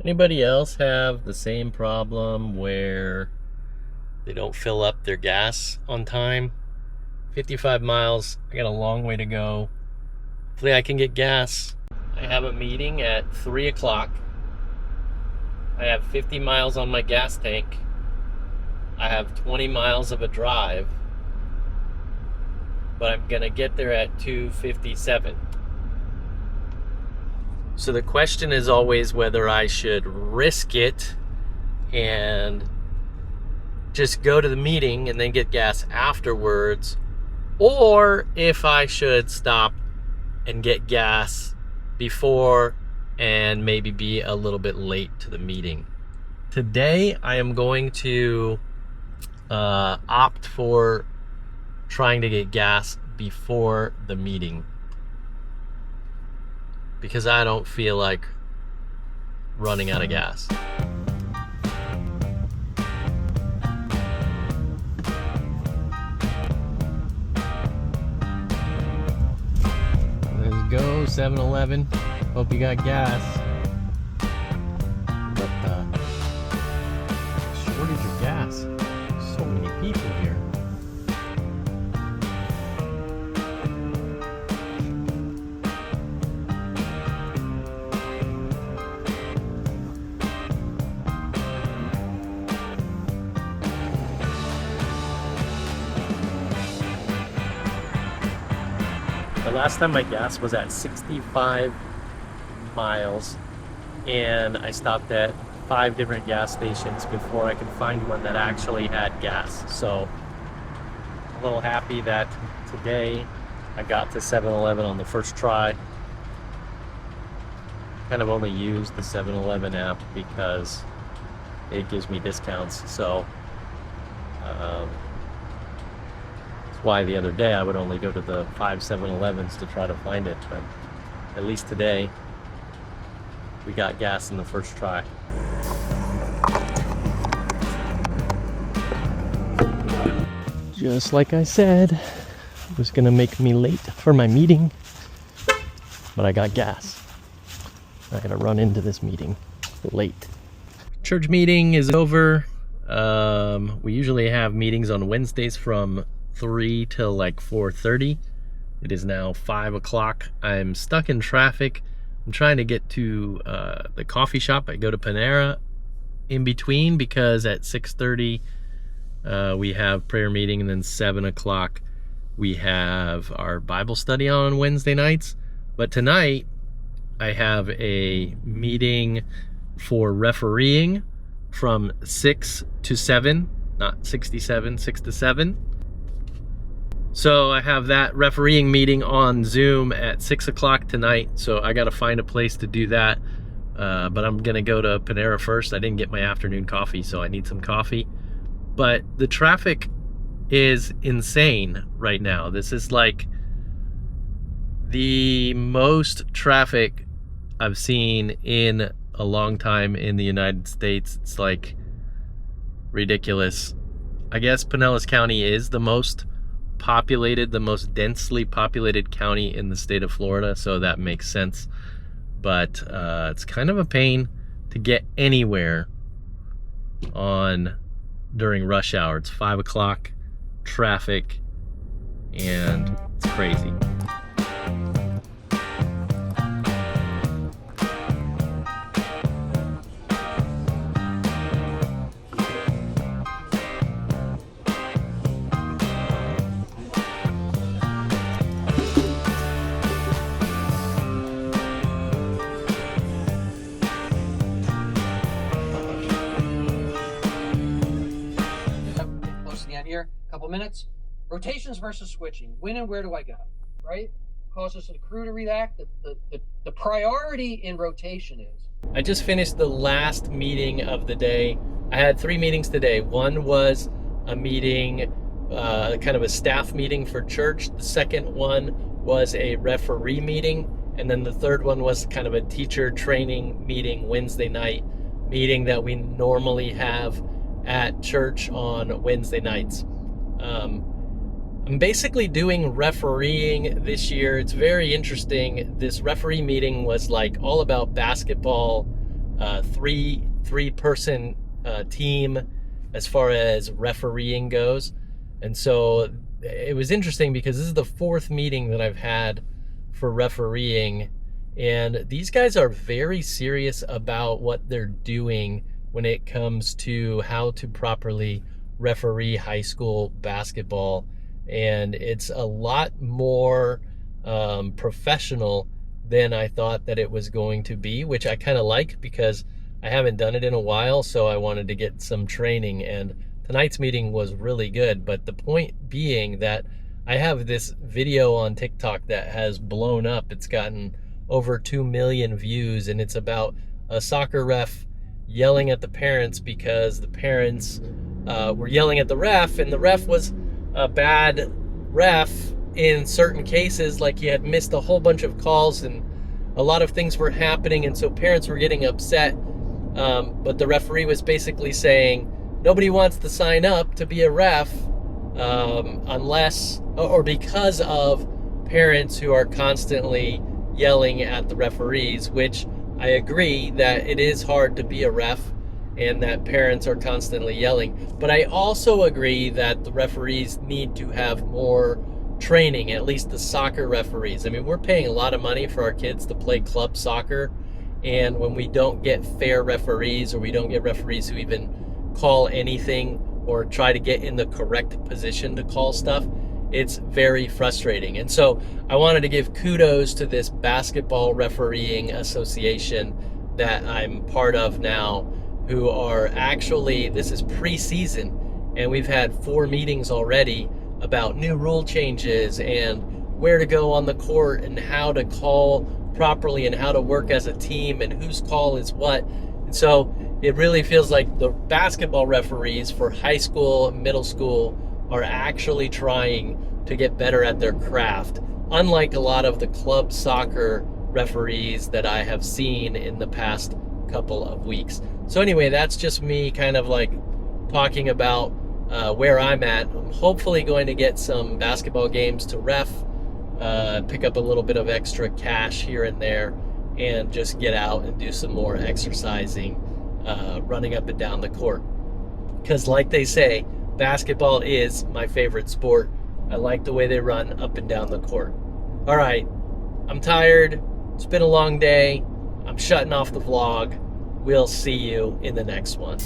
Anybody else have the same problem where they don't fill up their gas on time? 55 miles, I got a long way to go. Hopefully I can get gas. I have a meeting at 3 o'clock. I have 50 miles on my gas tank. I have 20 miles of a drive, but I'm gonna get there at 2:57. So the question is always whether I should risk it and just go to the meeting and then get gas afterwards, or if I should stop and get gas before and maybe be a little bit late to the meeting. Today I am going to opt for trying to get gas before the meeting because I don't feel like running out of gas. Let's go, 7-Eleven. Hope you got gas. But shortage of gas. So many people here. The last time my gas was at 65 miles, and I stopped at 5 different gas stations before I could find one that actually had gas. So I'm a little happy that today I got to 7-Eleven on the first try. Kind of only use the 7-Eleven app because it gives me discounts. So that's why the other day I would only go to the 5 7-Elevens to try to find it. But at least today we got gas in the first try. Just like I said, it was gonna make me late for my meeting, but I got gas. I gotta run into this meeting late. Church meeting is over. We usually have meetings on Wednesdays from 3 till like 4:30. It is now 5 o'clock. I'm stuck in traffic. I'm trying to get to the coffee shop. I go to Panera in between because at 6:30 we have prayer meeting, and then 7 o'clock we have our Bible study on Wednesday nights. But tonight I have a meeting for refereeing from 6 to 7, not 67, 6 to 7. So I have that refereeing meeting on Zoom at 6 o'clock tonight. So I got to find a place to do that. But I'm going to go to Panera first. I didn't get my afternoon coffee, so I need some coffee. But the traffic is insane right now. This is like the most traffic I've seen in a long time in the United States. It's like ridiculous. I guess Pinellas County is the most populated, the most densely populated county in the state of Florida, so that makes sense. But it's kind of a pain to get anywhere during rush hour. It's 5 o'clock, traffic, and it's crazy. Here, a couple minutes. Rotations versus switching. When and where do I go? Right? Causes the crew to react. The priority in rotation is. I just finished the last meeting of the day. I had 3 meetings today. One was a meeting, kind of a staff meeting for church. The second one was a referee meeting. And then the third one was kind of a teacher training meeting, Wednesday night meeting that we normally have at church on Wednesday nights. I'm basically doing refereeing this year. It's very interesting. This referee meeting was like all about basketball three-person team as far as refereeing goes. And so it was interesting because this is the 4th meeting that I've had for refereeing, and these guys are very serious about what they're doing when it comes to how to properly referee high school basketball. And it's a lot more professional than I thought that it was going to be, which I kind of like because I haven't done it in a while, so I wanted to get some training. And tonight's meeting was really good, but the point being that I have this video on TikTok that has blown up. It's gotten over 2 million views, and it's about a soccer ref yelling at the parents because the parents were yelling at the ref, and the ref was a bad ref in certain cases. Like, he had missed a whole bunch of calls and a lot of things were happening, and so parents were getting upset. But the referee was basically saying nobody wants to sign up to be a ref unless or because of parents who are constantly yelling at the referees, which I agree that it is hard to be a ref and that parents are constantly yelling. But I also agree that the referees need to have more training, at least the soccer referees. I mean, we're paying a lot of money for our kids to play club soccer, and when we don't get fair referees, or we don't get referees who even call anything or try to get in the correct position to call stuff, it's very frustrating. And so I wanted to give kudos to this basketball refereeing association that I'm part of now, who are actually, this is preseason, and we've had 4 meetings already about new rule changes and where to go on the court and how to call properly and how to work as a team and whose call is what. And so it really feels like the basketball referees for high school, middle school are actually trying to get better at their craft, unlike a lot of the club soccer referees that I have seen in the past couple of weeks. So anyway, that's just me kind of like talking about where I'm at. I'm hopefully going to get some basketball games to ref, pick up a little bit of extra cash here and there, and just get out and do some more exercising, running up and down the court. Because like they say, basketball is my favorite sport. I like the way they run up and down the court. All right, I'm tired. It's been a long day. I'm shutting off the vlog. We'll see you in the next one.